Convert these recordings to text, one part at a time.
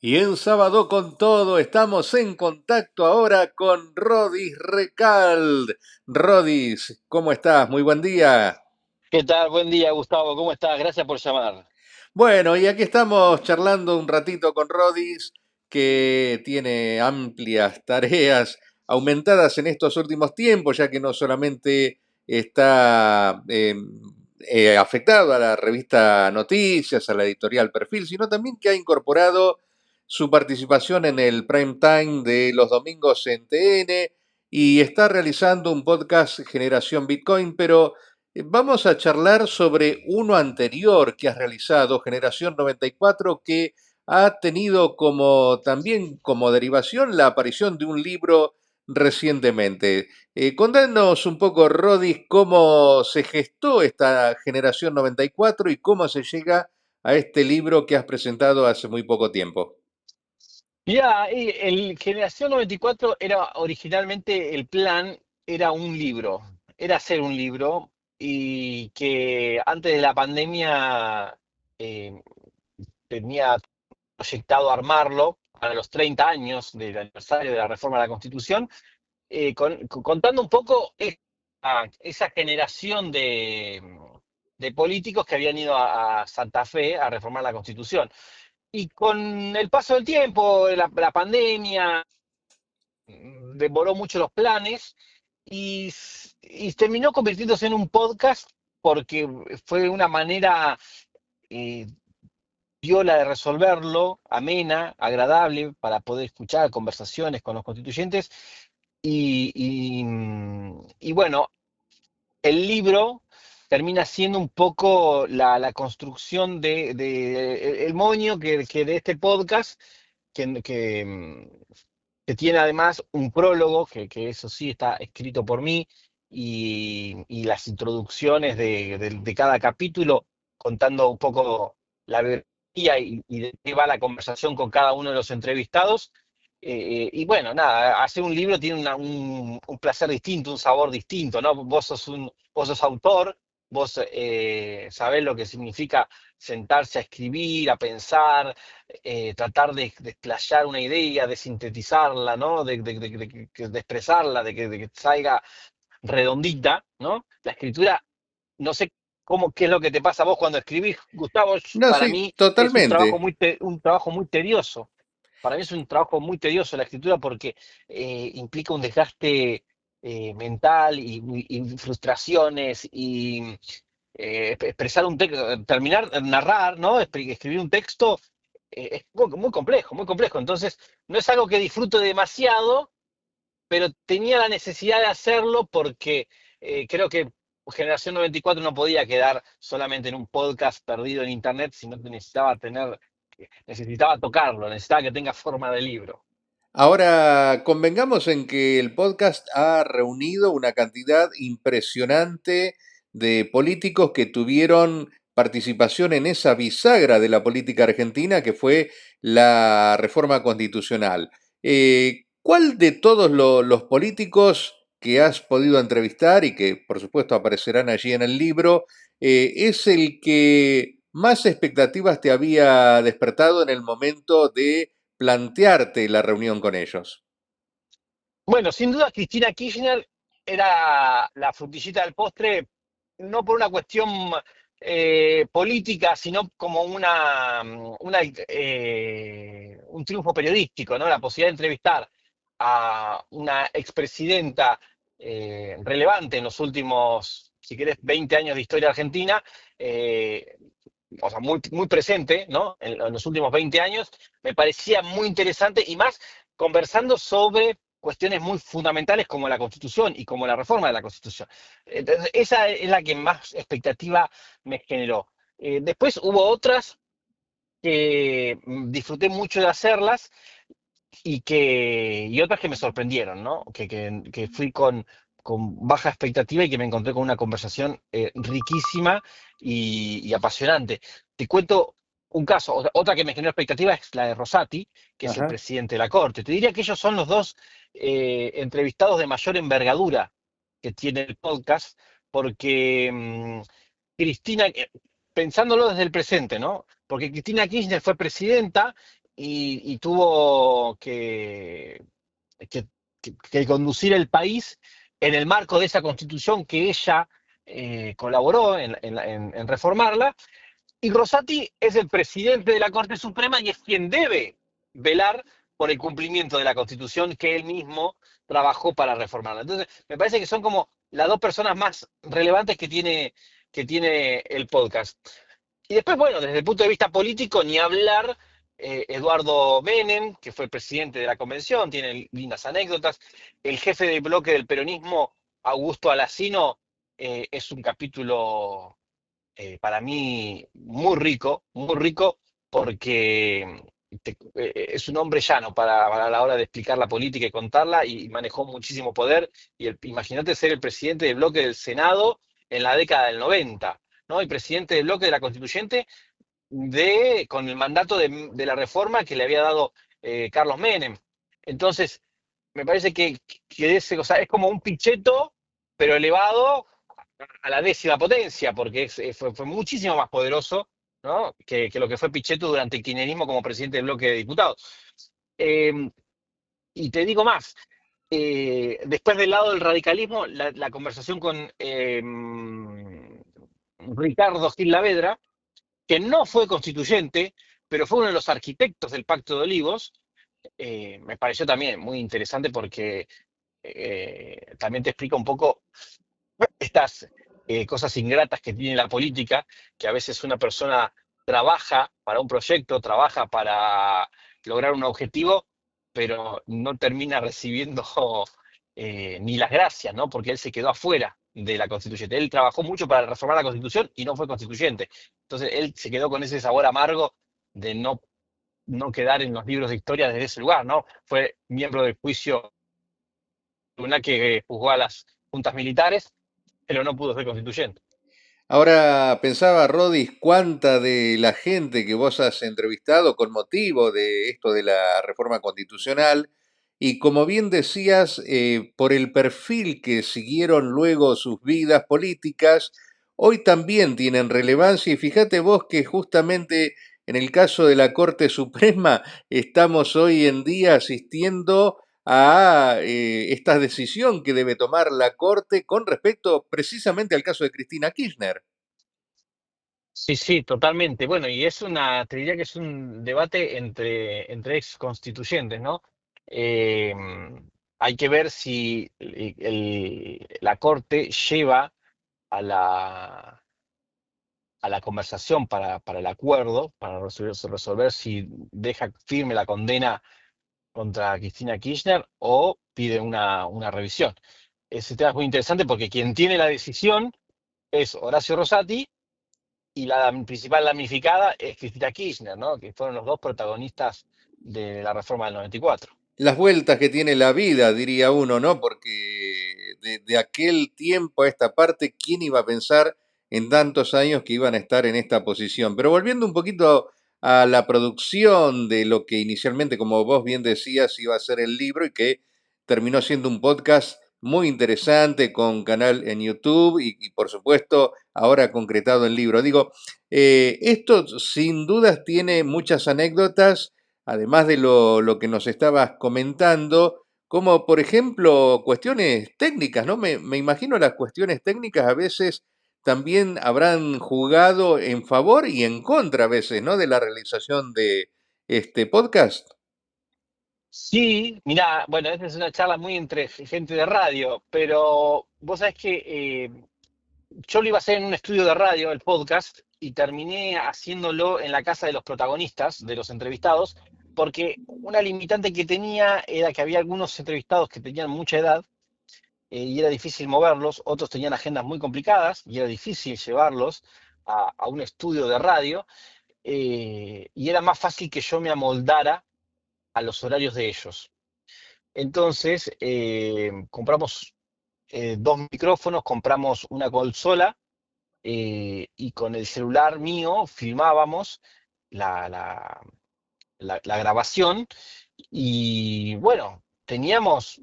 Y en Sábado con Todo estamos en contacto ahora con Rodis Recald. Rodis, ¿cómo estás? Muy buen día. ¿Qué tal? Buen día, Gustavo. ¿Cómo estás? Gracias por llamar. Bueno, y aquí estamos charlando un ratito con Rodis, que tiene amplias tareas aumentadas en estos últimos tiempos, ya que no solamente está afectado a la revista Noticias, a la editorial Perfil, sino también que ha incorporado su participación en el prime time de los domingos en TN y está realizando un podcast Generación Bitcoin, pero vamos a charlar sobre uno anterior que has realizado, Generación 94, que ha tenido como también como derivación la aparición de un libro recientemente. Contanos un poco, Rodis, cómo se gestó esta Generación 94 y cómo se llega a este libro que has presentado hace muy poco tiempo. Ya, el Generación 94 era originalmente el plan, era un libro, era hacer un libro y que antes de la pandemia eh, tenía proyectado armarlo para los 30 años del aniversario de la reforma de la Constitución, contando un poco esa generación de políticos que habían ido a Santa Fe a reformar la Constitución. Y con el paso del tiempo, la pandemia demoró mucho los planes y terminó convirtiéndose en un podcast porque fue una manera eh, viola de resolverlo, amena, agradable, para poder escuchar conversaciones con los constituyentes. Y, y, y bueno, el libro termina siendo un poco la construcción el moño que de este podcast, que, que, mm, que tiene además un prólogo, que eso sí está escrito por mí, y las introducciones de cada capítulo, contando un poco la biografía y de qué va la conversación con cada uno de los entrevistados. Y bueno, nada, hacer un libro tiene un placer distinto, un sabor distinto, ¿no? Vos sos autor, vos sabés lo que significa sentarse a escribir, a pensar, tratar de explayar una idea, de sintetizarla, ¿no? De expresarla, de que salga redondita, ¿no? La escritura, no sé qué es lo que te pasa a vos cuando escribís, Gustavo. No, Para sí, mí es totalmente. un trabajo muy tedioso. Para mí es un trabajo muy tedioso la escritura porque implica un desgaste mental y frustraciones y expresar un texto, terminar, narrar, ¿no? Escribir un texto es muy complejo, muy complejo. Entonces, no es algo que disfruto demasiado, pero tenía la necesidad de hacerlo porque creo que Generación 94 no podía quedar solamente en un podcast perdido en internet, sino que necesitaba tocarlo, necesitaba que tenga forma de libro. Ahora, convengamos en que el podcast ha reunido una cantidad impresionante de políticos que tuvieron participación en esa bisagra de la política argentina que fue la reforma constitucional. ¿Cuál de todos los políticos que has podido entrevistar y que por supuesto aparecerán allí en el libro es el que más expectativas te había despertado en el momento de plantearte la reunión con ellos? Bueno, sin duda Cristina Kirchner era la frutillita del postre, no por una cuestión política, sino como un triunfo periodístico, ¿no? La posibilidad de entrevistar a una expresidenta relevante en los últimos, si querés, 20 años de historia argentina, eh, o sea, muy presente, ¿no? En los últimos 20 años, me parecía muy interesante y más conversando sobre cuestiones muy fundamentales como la Constitución y como la reforma de la Constitución. Entonces, esa es la que más expectativa me generó. Después hubo otras que disfruté mucho de hacerlas y otras que me sorprendieron, ¿no? Que fui con baja expectativa y que me encontré con una conversación riquísima y apasionante. Te cuento un caso, otra que me generó expectativa es la de Rosati, que es el Ajá. presidente de la Corte. Te diría que ellos son los dos entrevistados de mayor envergadura que tiene el podcast, porque Cristina, pensándolo desde el presente, ¿no? Porque Cristina Kirchner fue presidenta y tuvo que- que conducir el país en el marco de esa constitución que ella colaboró en reformarla. Y Rosati es el presidente de la Corte Suprema y es quien debe velar por el cumplimiento de la Constitución que él mismo trabajó para reformarla. Entonces, me parece que son como las dos personas más relevantes que tiene el podcast. Y después, bueno, desde el punto de vista político, ni hablar, Eduardo Menem, que fue el presidente de la convención, tiene lindas anécdotas. El jefe de bloque del peronismo, Augusto Alsina, es un capítulo para mí muy rico, porque es un hombre llano para la hora de explicar la política y contarla, y manejó muchísimo poder. Y imagínate ser el presidente del bloque del Senado en la década del 90, ¿no? Y presidente del bloque de la Constituyente con el mandato de la reforma que le había dado Carlos Menem. Entonces, me parece que o sea, es como un Pichetto, pero elevado a la décima potencia, porque fue muchísimo más poderoso, ¿no? Que lo que fue Pichetto durante el kirchnerismo como presidente del bloque de diputados. Eh, y te digo más, después del lado del radicalismo, la conversación con Ricardo Gil Lavedra, que no fue constituyente, pero fue uno de los arquitectos del Pacto de Olivos, me pareció también muy interesante porque también te explica un poco estas cosas ingratas que tiene la política, que a veces una persona trabaja para un proyecto, trabaja para lograr un objetivo, pero no termina recibiendo ni las gracias, ¿no? Porque él se quedó afuera de la constituyente. Él trabajó mucho para reformar la constitución y no fue constituyente. Entonces él se quedó con ese sabor amargo de no quedar en los libros de historia desde ese lugar, ¿no? Fue miembro del juicio tribunal que juzgó a las juntas militares, pero no pudo ser constituyente. Ahora pensaba, Rodis, cuánta de la gente que vos has entrevistado con motivo de esto de la reforma constitucional, y como bien decías, por el perfil que siguieron luego sus vidas políticas, hoy también tienen relevancia. Y fíjate vos que justamente en el caso de la Corte Suprema estamos hoy en día asistiendo a esta decisión que debe tomar la Corte con respecto precisamente al caso de Cristina Kirchner. Sí, sí, totalmente. Bueno, y te diría que es un debate entre ex constituyentes, ¿no? Eh, Hay que ver si la Corte lleva a la conversación para el acuerdo, para resolver si deja firme la condena contra Cristina Kirchner o pide una revisión. Ese tema es muy interesante porque quien tiene la decisión es Horacio Rosati y la principal damnificada es Cristina Kirchner, ¿no? Que fueron los dos protagonistas de la reforma del 94. Las vueltas que tiene la vida, diría uno, ¿no? Porque de aquel tiempo a esta parte, ¿quién iba a pensar en tantos años que iban a estar en esta posición? Pero volviendo un poquito a la producción de lo que inicialmente, como vos bien decías, iba a ser el libro y que terminó siendo un podcast muy interesante con canal en YouTube y por supuesto ahora concretado en libro. Digo, esto sin dudas tiene muchas anécdotas además de lo que nos estabas comentando, como por ejemplo cuestiones técnicas, ¿no? Me imagino las cuestiones técnicas a veces también habrán jugado en favor y en contra a veces, ¿no? De la realización de este podcast. Sí, mira, bueno, esta es una charla muy entre gente de radio, pero vos sabés que yo lo iba a hacer en un estudio de radio, el podcast, y terminé haciéndolo en la casa de los protagonistas, de los entrevistados, porque una limitante que tenía era que había algunos entrevistados que tenían mucha edad y era difícil moverlos, otros tenían agendas muy complicadas y era difícil llevarlos a un estudio de radio, y era más fácil que yo me amoldara a los horarios de ellos. Entonces, compramos dos micrófonos, compramos una consola y con el celular mío filmábamos la, la- la grabación y bueno, teníamos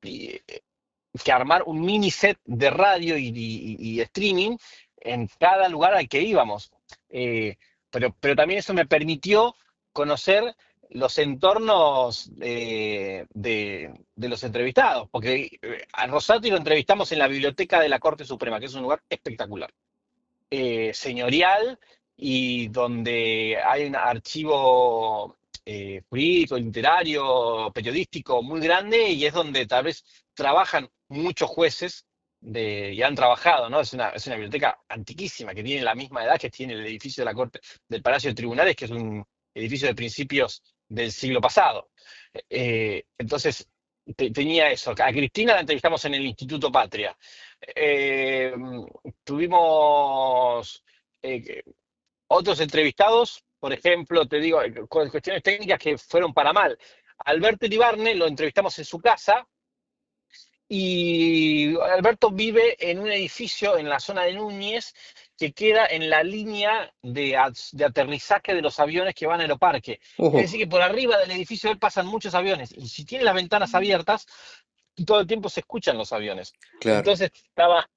que armar un mini set de radio y streaming en cada lugar al que íbamos. Eh, pero también eso me permitió conocer los entornos de los entrevistados, porque a Rosati lo entrevistamos en la biblioteca de la Corte Suprema, que es un lugar espectacular, señorial, y donde hay un archivo jurídico, literario, periodístico muy grande, y es donde tal vez trabajan muchos jueces y han trabajado, ¿no? Es una biblioteca antiquísima, que tiene la misma edad que tiene el edificio de la Corte del Palacio de Tribunales, que es un edificio de principios del siglo pasado. Entonces, tenía eso. A Cristina la entrevistamos en el Instituto Patria. Eh, Tuvimos eh, otros entrevistados, por ejemplo, te digo, con cuestiones técnicas que fueron para mal. Alberto Iribarne lo entrevistamos en su casa y Alberto vive en un edificio en la zona de Núñez que queda en la línea de aterrizaje de los aviones que van a Aeroparque. Es decir, Oh, que por arriba del edificio de él pasan muchos aviones y si tiene las ventanas abiertas, todo el tiempo se escuchan los aviones. claro. Entonces, cada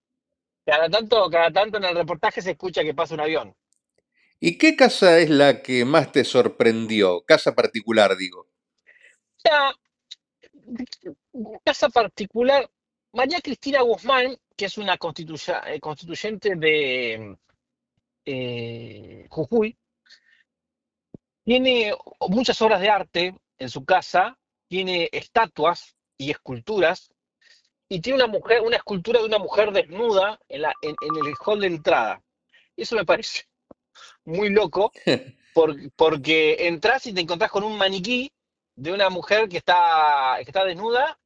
tanto en el reportaje se escucha que pasa un avión. ¿Y qué casa es la que más te sorprendió? Casa particular, digo. Ya, casa particular, María Cristina Guzmán, que es una constituyente de Jujuy, tiene muchas obras de arte en su casa, tiene estatuas y esculturas, y tiene una escultura de una mujer desnuda en el hall de entrada. Eso me parece muy loco, porque entras y te encontrás con un maniquí de una mujer que está desnuda,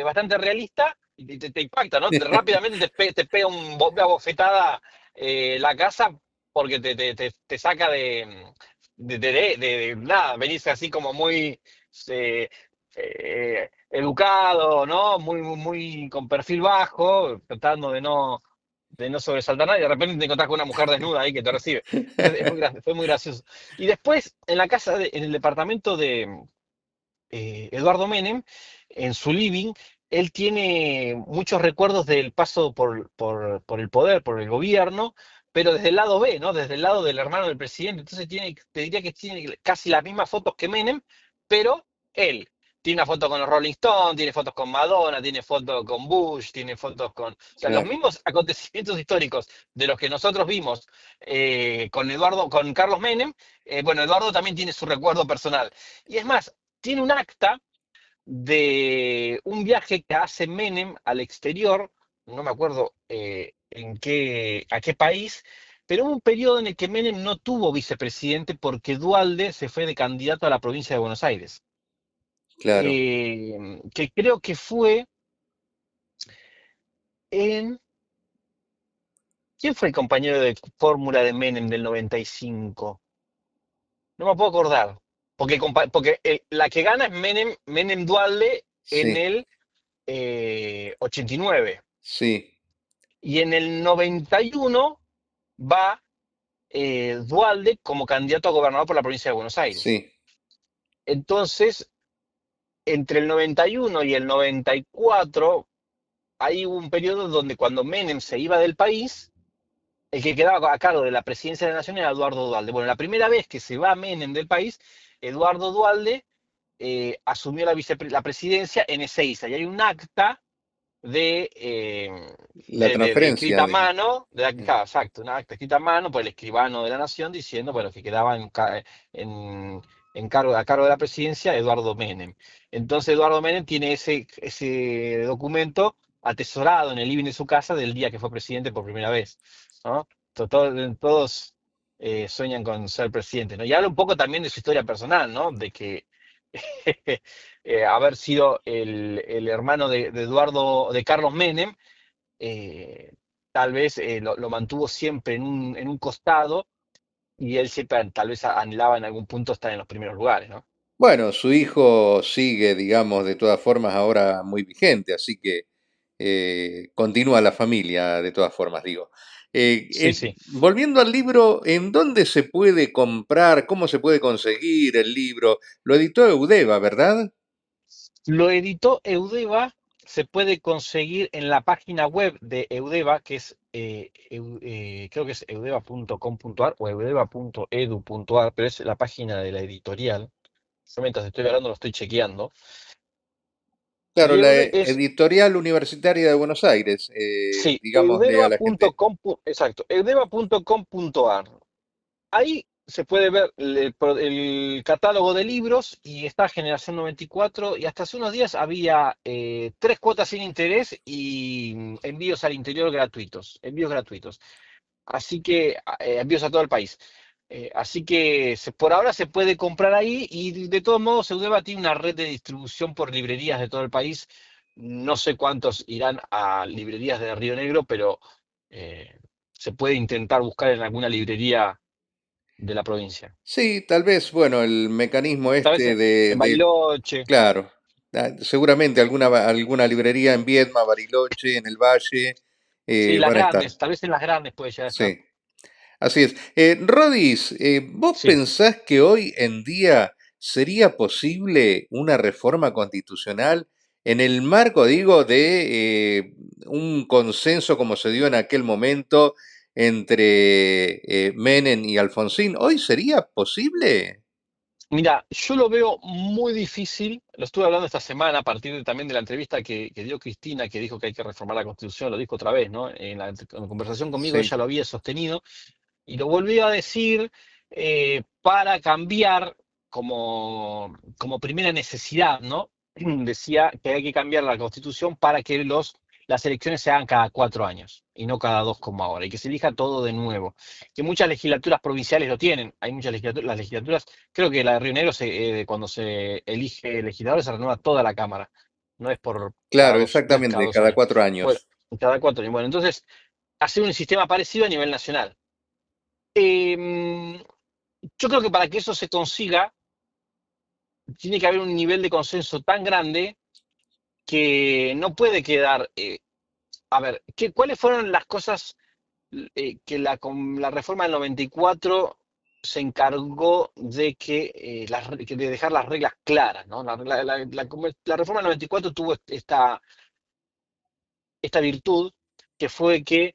bastante realista, y te impacta, ¿no? Rápidamente te pega una bofetada la casa porque te saca de nada, venís así como muy eh, educado, ¿no? Muy con perfil bajo, tratando de no sobresaltar nada, y de repente te encontrás con una mujer desnuda ahí que te recibe. Entonces fue muy gracioso. Y después, en el departamento de Eduardo Menem, en su living, él tiene muchos recuerdos del paso por el poder, por el gobierno, pero desde el lado B, ¿no? Desde el lado del hermano del presidente. Entonces te diría que tiene casi las mismas fotos que Menem, pero él. Tiene una foto con los Rolling Stones, tiene fotos con Madonna, tiene fotos con Bush, tiene fotos con... O sea, los Claro. mismos acontecimientos históricos de los que nosotros vimos con Carlos Menem, bueno, Eduardo también tiene su recuerdo personal. Y es más, tiene un acta de un viaje que hace Menem al exterior, no me acuerdo a qué país, pero hubo un periodo en el que Menem no tuvo vicepresidente porque Dualde se fue de candidato a la provincia de Buenos Aires. Claro. Que creo que fue en... ¿Quién fue el compañero de fórmula de Menem del 95? No me puedo acordar. Porque la que gana es Menem Dualde en Sí, el 89. sí, Y en el 91 va Dualde como candidato a gobernador por la provincia de Buenos Aires. sí. Entonces, entre el 91 y el 94, hay un periodo donde cuando Menem se iba del país, el que quedaba a cargo de la presidencia de la nación era Eduardo Dualde. Bueno, la primera vez que se va Menem del país, Eduardo Dualde asumió la presidencia en Ezeiza. Y hay un acta La de transferencia escrita a de... mano, claro, exacto, una acta escrita a mano por el escribano de la Nación diciendo, bueno, que quedaba en, a cargo de la presidencia Eduardo Menem. Entonces Eduardo Menem tiene ese documento atesorado en el living de su casa del día que fue presidente por primera vez, ¿no? Todos sueñan con ser presidente, ¿no? Y habla un poco también de su historia personal, ¿no? De que haber sido el hermano de Eduardo, de Carlos Menem, eh, tal vez lo mantuvo siempre en un costado y él siempre tal vez anhelaba en algún punto estar en los primeros lugares, ¿no? Bueno, su hijo sigue, digamos, de todas formas ahora muy vigente, así que continúa la familia, de todas formas, digo. Sí, sí. Volviendo al libro, ¿en dónde se puede comprar? ¿Cómo se puede conseguir el libro? Lo editó Eudeva, ¿verdad? Lo editó Eudeva, se puede conseguir en la página web de Eudeva, que es creo que es eudeva.com.ar o eudeva.edu.ar, pero es la página de la editorial. Yo mientras estoy hablando lo estoy chequeando. Claro, Y la es, Editorial Universitaria de Buenos Aires, sí, digámosle a la gente. exacto, eudeva.com.ar. Ahí se puede ver el catálogo de libros y está Generación 94 y hasta hace unos días había 3 cuotas sin interés y envíos al interior gratuitos, envíos gratuitos. Así que envíos a todo el país. Así que por ahora se puede comprar ahí y de todos modos Eudeva tiene una red de distribución por librerías de todo el país. No sé cuántos irán a librerías de Río Negro, pero se puede intentar buscar en alguna librería de la provincia. Sí, tal vez, bueno, el mecanismo ¿Sabes? este En Bariloche. claro, seguramente alguna librería en Viedma, Bariloche, en el Valle, Sí, las van a estar. grandes, tal vez en las grandes puede llegar a estar. Sí. Así es. Rodis, ¿vos Sí. pensás que hoy en día sería posible una reforma constitucional en el marco, digo, de un consenso como se dio en aquel momento entre Menem y Alfonsín? ¿Hoy sería posible? Mira, yo lo veo muy difícil, lo estuve hablando esta semana a partir también de la entrevista que dio Cristina, que dijo que hay que reformar la Constitución, lo dijo otra vez, ¿no? En la conversación conmigo Sí, ella lo había sostenido y lo volvió a decir para cambiar como primera necesidad, ¿no? Decía que hay que cambiar la Constitución para que las elecciones se hagan cada 4 años y no cada dos como ahora, y que se elija todo de nuevo. Que muchas legislaturas provinciales lo tienen, hay muchas legislaturas, las legislaturas, creo que la de Río Negro, cuando se elige legisladores se renueva toda la Cámara, no es por claro, no es cada exactamente, dos cada años. cuatro Bueno, años. cada 4 años. Bueno, entonces, hacer un sistema parecido a nivel nacional. Em, yo creo que para que eso se consiga, tiene que haber un nivel de consenso tan grande que no puede quedar. A ver, ¿cuáles fueron las cosas que con la reforma del 94 se encargó de de dejar las reglas claras, ¿no? La reforma del 94 tuvo esta virtud, que fue que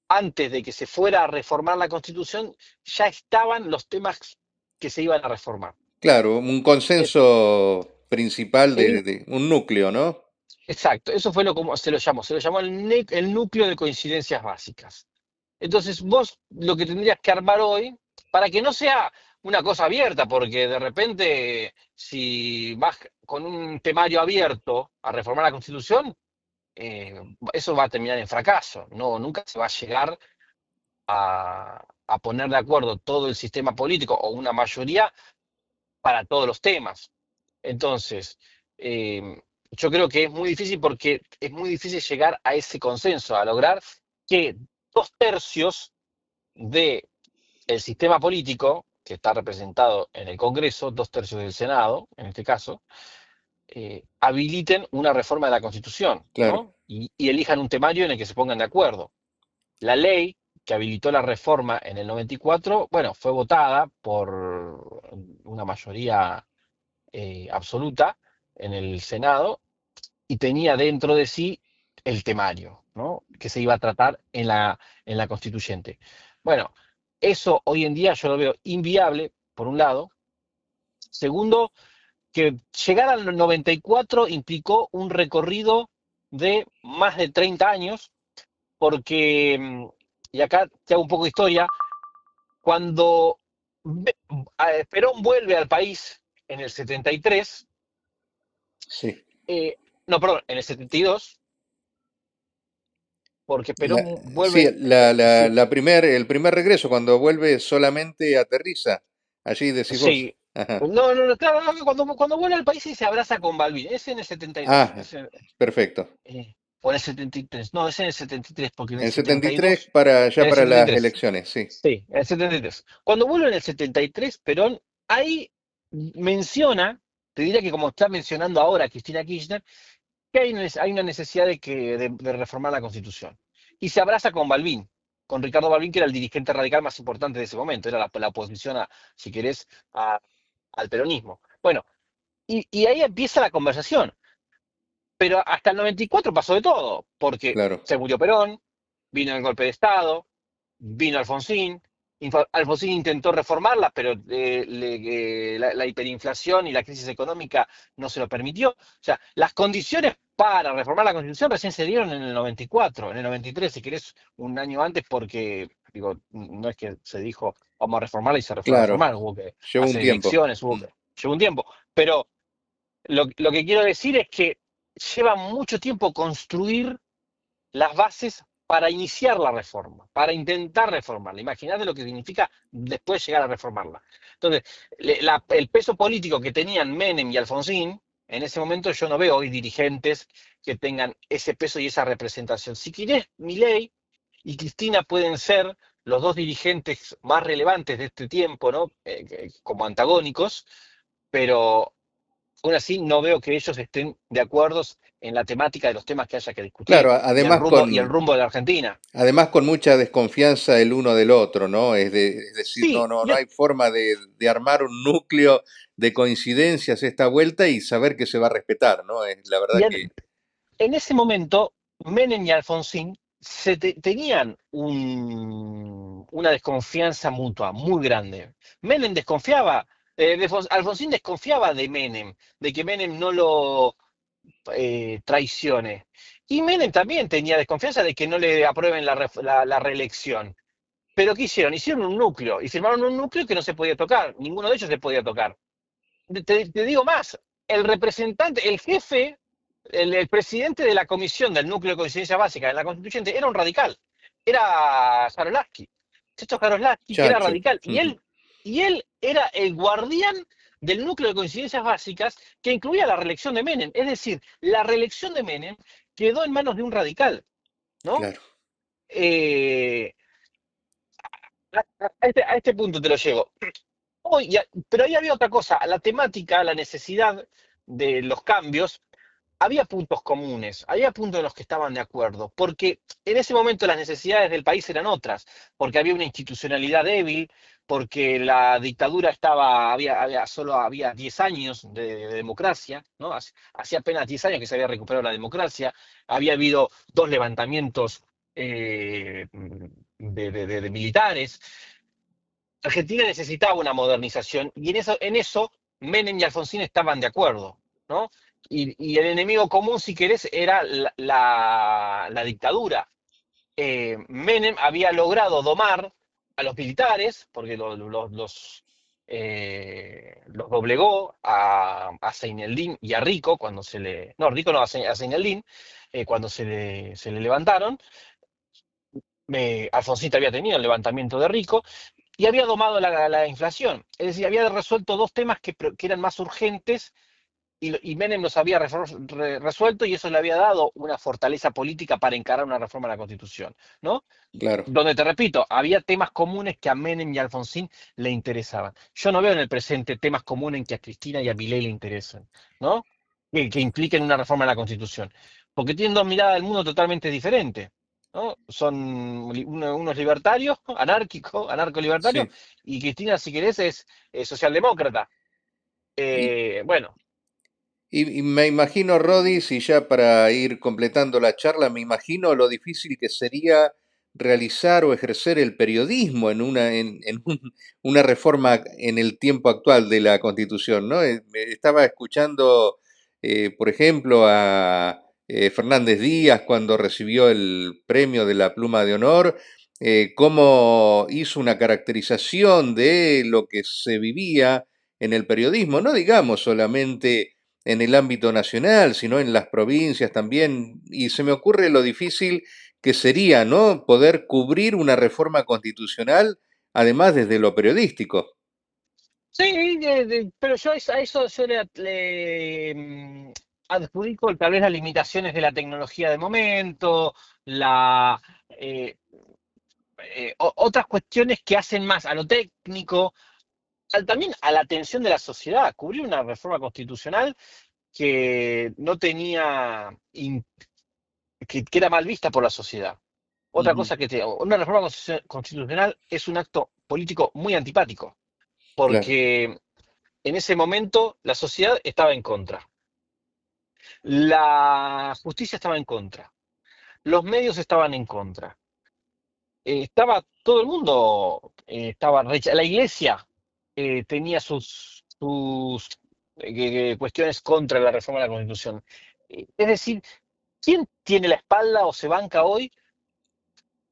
antes de que se fuera a reformar la Constitución, ya estaban los temas que se iban a reformar. Claro, un consenso principal El, de un núcleo, ¿no? exacto, eso fue lo como se lo llamó el núcleo de coincidencias básicas. Entonces, vos lo que tendrías que armar hoy, para que no sea una cosa abierta, porque de repente, si vas con un temario abierto a reformar la Constitución, eh, eso va a terminar en fracaso. No, nunca se va a llegar a poner de acuerdo todo el sistema político o una mayoría para todos los temas. Entonces, yo creo que es muy difícil porque es muy difícil llegar a ese consenso, a lograr que 2/3 del sistema político, que está representado en el Congreso, 2/3 del Senado, en este caso, habiliten una reforma de la Constitución, Claro, ¿no? Y elijan un temario en el que se pongan de acuerdo. La ley que habilitó la reforma en el 94, bueno, fue votada por una mayoría absoluta en el Senado y tenía dentro de sí el temario, ¿no? Que se iba a tratar en la constituyente. Bueno, eso hoy en día yo lo veo inviable, por un lado. Segundo, que llegar al 94 implicó un recorrido de más de 30 años, porque, y acá te hago un poco de historia, cuando Perón vuelve al país en el 73, sí. no, perdón, en el 72, porque Perón Sí, vuelve, sí, el primer regreso, cuando vuelve solamente aterriza. Allí decís vos. sí. Ajá. No, no, no, claro, no, cuando vuelve al país y se abraza con Balvin, es en el 72, Ah, perfecto. o en el 73, no, es en el 73, porque en el En 73 72, ya en el para las 73, elecciones, sí. sí, en el 73. Cuando vuelve en el 73, Perón ahí menciona, te diría que como está mencionando ahora Cristina Kirchner, que hay una necesidad de reformar la Constitución. Y se abraza con Balbín, con Ricardo Balbín, que era el dirigente radical más importante de ese momento, era la oposición, si querés, al peronismo. Bueno, y ahí empieza la conversación. Pero hasta el 94 pasó de todo, porque Claro. se murió Perón, vino el golpe de Estado, vino Alfonsín. Alfonsín intentó reformarla, pero la hiperinflación y la crisis económica no se lo permitió. O sea, las condiciones para reformar la Constitución recién se dieron en el 94, en el 93, si querés, un año antes, porque, digo, no es que se dijo vamos a reformarla y se fue a Claro, reformar, hubo que llevó un hacer tiempo. elecciones, Mm. llevó un tiempo. Pero lo que quiero decir es que lleva mucho tiempo construir las bases para iniciar la reforma, para intentar reformarla. Imagínate lo que significa después llegar a reformarla. Entonces, el peso político que tenían Menem y Alfonsín, en ese momento yo no veo hoy dirigentes que tengan ese peso y esa representación. Si querés, Milei y Cristina pueden ser los dos dirigentes más relevantes de este tiempo, ¿no? Como antagónicos, pero aún así no veo que ellos estén de acuerdo en la temática de los temas que haya que Claro, discutir y el rumbo de la Argentina. además con mucha desconfianza el uno del otro, ¿no? Es decir, Sí, no hay forma de armar un núcleo de coincidencias esta vuelta y saber que se va a respetar, ¿no? Es la verdad y que, en ese momento Menem y Alfonsín tenían una desconfianza mutua muy grande. Menem desconfiaba, Alfonsín desconfiaba de Menem, de que Menem no lo traicione. Y Menem también tenía desconfianza de que no le aprueben la reelección. Pero ¿qué hicieron? Hicieron un núcleo y firmaron un núcleo que no se podía tocar. Ninguno de ellos se podía tocar. Te digo más, el representante, el jefe, el presidente de la comisión del núcleo de coincidencia básica en la constituyente era un radical. Era Jarolaski. Esto Jarolaski, que era chacho. radical. Y él era el guardián del núcleo de coincidencias básicas que incluía la reelección de Menem. Es decir, la reelección de Menem quedó en manos de un radical, ¿no? Claro. Eh, a este punto te lo llevo. Pero ahí había otra cosa, la temática, la necesidad de los cambios, había puntos comunes, había puntos en los que estaban de acuerdo, porque en ese momento las necesidades del país eran otras, porque había una institucionalidad débil, porque la dictadura solo había 10 años de democracia, ¿no? Hacía apenas 10 años que se había recuperado la democracia, había habido dos levantamientos de militares. Argentina necesitaba una modernización y en eso Menem y Alfonsín estaban de acuerdo, ¿no? Y el enemigo común, si querés, era la dictadura. Menem había logrado domar a los militares, porque los doblegó a Seineldín y a Rico cuando se le. No, Rico no, a Seineldín, cuando se le levantaron. Alfonsín había tenido el levantamiento de Rico y había domado la inflación. Es decir, había resuelto dos temas que eran más urgentes y Menem los había resuelto y eso le había dado una fortaleza política para encarar una reforma a la Constitución, ¿no? Claro. Donde te repito, había temas comunes que a Menem y a Alfonsín le interesaban. Yo no veo en el presente temas comunes que a Cristina y a Milei le interesen, ¿no? Que impliquen una reforma a la Constitución. Porque tienen dos miradas del mundo totalmente diferentes, ¿no? Son unos libertarios, anárquicos, anarco-libertarios, Sí. y Cristina, si querés, es socialdemócrata. Y, Bueno, y me imagino, Rodis, y ya para ir completando la charla, me imagino lo difícil que sería realizar o ejercer el periodismo una reforma en el tiempo actual de la Constitución, ¿no? Me estaba escuchando, por ejemplo, a Fernández Díaz cuando recibió el premio de la Pluma de Honor, cómo hizo una caracterización de lo que se vivía en el periodismo, no digamos solamente en el ámbito nacional, sino en las provincias también, y se me ocurre lo difícil que sería, ¿no? Poder cubrir una reforma constitucional, además desde lo periodístico. sí, pero yo a eso yo adjudico tal vez las limitaciones de la tecnología de momento, eh, otras cuestiones que hacen más a lo técnico, también a la atención de la sociedad. Cubrir una reforma constitucional que no tenía, que era mal vista por la sociedad. Otra Ujú. cosa una reforma constitucional es un acto político muy antipático, Claro, porque en ese momento la sociedad estaba en contra, la justicia estaba en contra, los medios estaban en contra. estaba todo el mundo, la iglesia tenía sus cuestiones contra la reforma de la Constitución. Es decir, ¿quién tiene la espalda o se banca hoy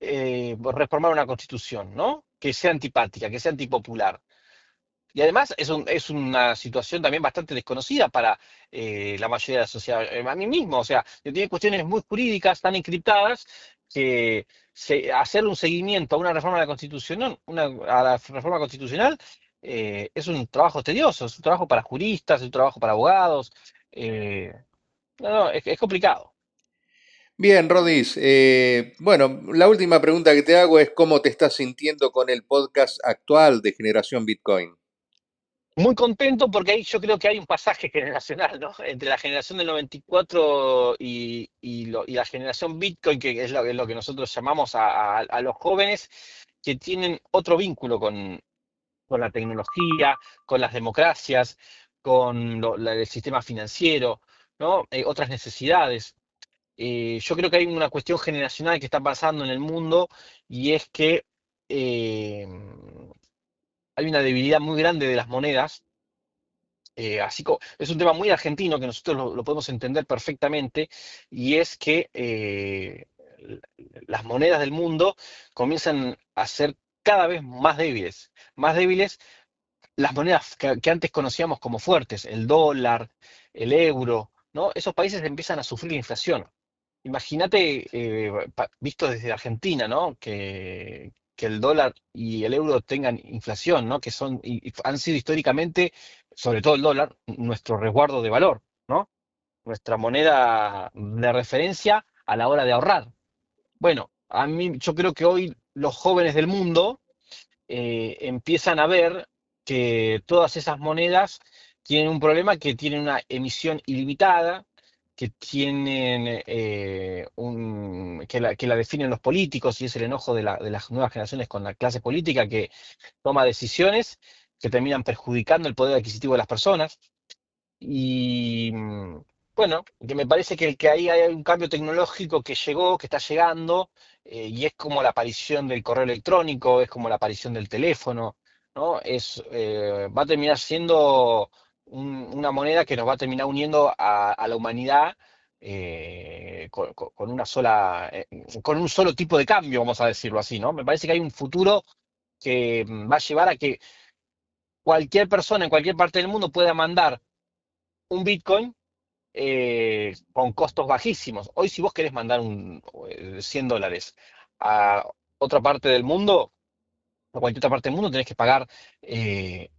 reformar una Constitución, ¿no? Que sea antipática, que sea antipopular. Y además es una situación también bastante desconocida para la mayoría de la sociedad. A mí mismo, o sea, tiene cuestiones muy jurídicas, tan encriptadas, que hacer un seguimiento a una reforma de la Constitución, a la reforma constitucional, es un trabajo tedioso, es un trabajo para juristas, es un trabajo para abogados. eh, no, no, es complicado. Bien, Rodis. Bueno, la última pregunta que te hago es cómo te estás sintiendo con el podcast actual de Generación Bitcoin. Muy contento porque ahí yo creo que hay un pasaje generacional, ¿no? Entre la generación del 94 y la generación Bitcoin, que es lo que nosotros llamamos a los jóvenes que tienen otro vínculo con la tecnología, con las democracias, con el sistema financiero, ¿no? Otras necesidades. Yo creo que hay una cuestión generacional que está pasando en el mundo y es que eh, hay una debilidad muy grande de las monedas. Es un tema muy argentino que nosotros lo podemos entender perfectamente, y es que las monedas del mundo comienzan a ser cada vez más débiles las monedas que antes conocíamos como fuertes, el dólar, el euro, ¿no? Esos países empiezan a sufrir inflación. Imagínate, visto desde Argentina, ¿no? Que el dólar y el euro tengan inflación, ¿no? Que y han sido históricamente, sobre todo el dólar, nuestro resguardo de valor, ¿no? Nuestra moneda de referencia a la hora de ahorrar. Bueno, yo creo que hoy los jóvenes del mundo empiezan a ver que todas esas monedas tienen un problema, que tienen una emisión ilimitada, que tienen que la definen los políticos, y es el enojo de las nuevas generaciones con la clase política que toma decisiones que terminan perjudicando el poder adquisitivo de las personas. Y bueno, que me parece que ahí hay un cambio tecnológico que llegó, que está llegando, y es como la aparición del correo electrónico, es como la aparición del teléfono, ¿no? Va a terminar siendo una moneda que nos va a terminar uniendo a la humanidad con una con un solo tipo de cambio, vamos a decirlo así, ¿no? Me parece que hay un futuro que va a llevar a que cualquier persona en cualquier parte del mundo pueda mandar un Bitcoin con costos bajísimos. Hoy, si vos querés mandar $100 a otra parte del mundo, a cualquier otra parte del mundo, tenés que pagar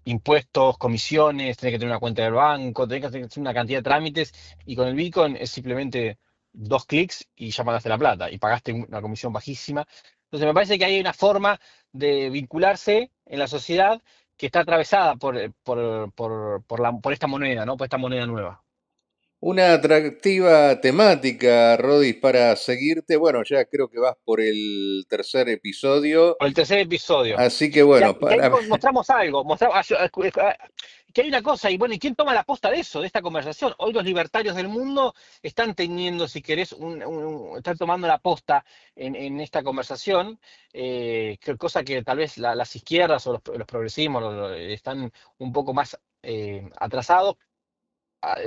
impuestos, comisiones, tenés que tener una cuenta del banco, tenés que hacer una cantidad de trámites, y con el Bitcoin es simplemente 2 clics y ya mandaste la plata y pagaste una comisión bajísima. Entonces, me parece que hay una forma de vincularse en la sociedad que está atravesada por esta moneda, ¿no? Por esta moneda nueva. Una atractiva temática, Rodis, para seguirte. Bueno, ya creo que vas por el tercer episodio, Por el tercer episodio. así que Que, bueno, que ahí para... mostramos algo, que hay una cosa, y bueno, ¿y quién toma la posta de eso, de esta conversación? Hoy los libertarios del mundo están teniendo, si querés, están tomando la posta en esta conversación, cosa que tal vez las izquierdas o los progresismos están un poco más atrasados,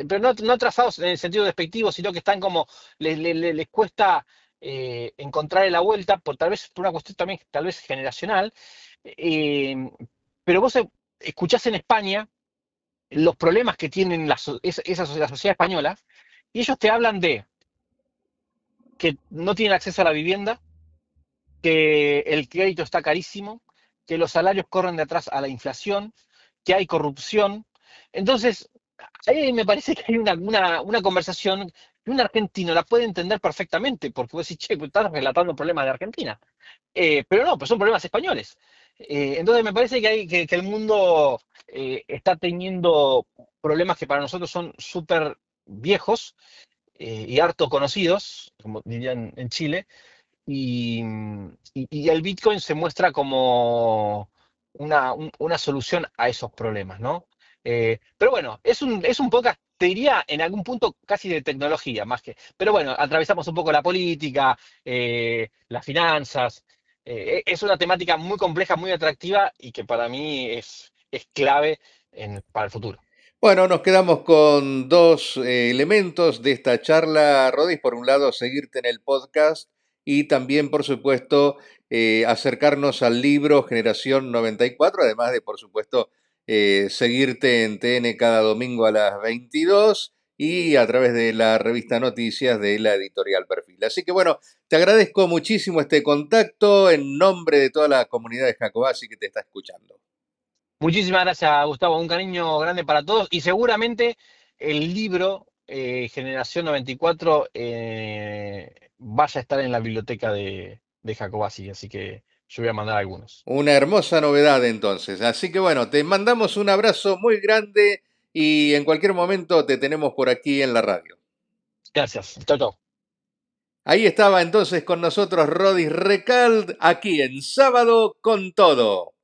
pero no atrasados en el sentido despectivo, sino que están como, les cuesta encontrarle la vuelta, tal vez por una cuestión también, tal vez generacional. eh, pero vos escuchás en España los problemas que tienen la sociedad española, y ellos te hablan de que no tienen acceso a la vivienda, que el crédito está carísimo, que los salarios corren de atrás a la inflación, que hay corrupción. Entonces, ahí me parece que hay una conversación que un argentino la puede entender perfectamente, porque vos decís, che, pues estás relatando problemas de Argentina. Pero no, pues son problemas españoles. Entonces me parece que el mundo está teniendo problemas que para nosotros son súper viejos y harto conocidos, como dirían en Chile, y el Bitcoin se muestra como una solución a esos problemas, ¿no? Pero bueno, es un podcast, te diría, en algún punto casi de tecnología, más que. Pero bueno, atravesamos un poco la política, las finanzas. Es una temática muy compleja, muy atractiva y que para mí es clave para el futuro. Bueno, nos quedamos con dos elementos de esta charla, Rodis. Por un lado, seguirte en el podcast y también, por supuesto, acercarnos al libro Generación 94, además de, por supuesto, seguirte en TN cada domingo a las 22 y a través de la revista Noticias de la editorial Perfil. Así que bueno, te agradezco muchísimo este contacto en nombre de toda la comunidad de Jacobasi que te está escuchando. Muchísimas gracias, Gustavo. Un cariño grande para todos y seguramente el libro Generación 94 vaya a estar en la biblioteca de Jacobasi, así que yo voy a mandar algunos. Una hermosa novedad entonces. Así que bueno, te mandamos un abrazo muy grande y en cualquier momento te tenemos por aquí en la radio. Gracias. Chao, chao. Ahí estaba entonces con nosotros Rodis Recald, aquí en Sábado con Todo.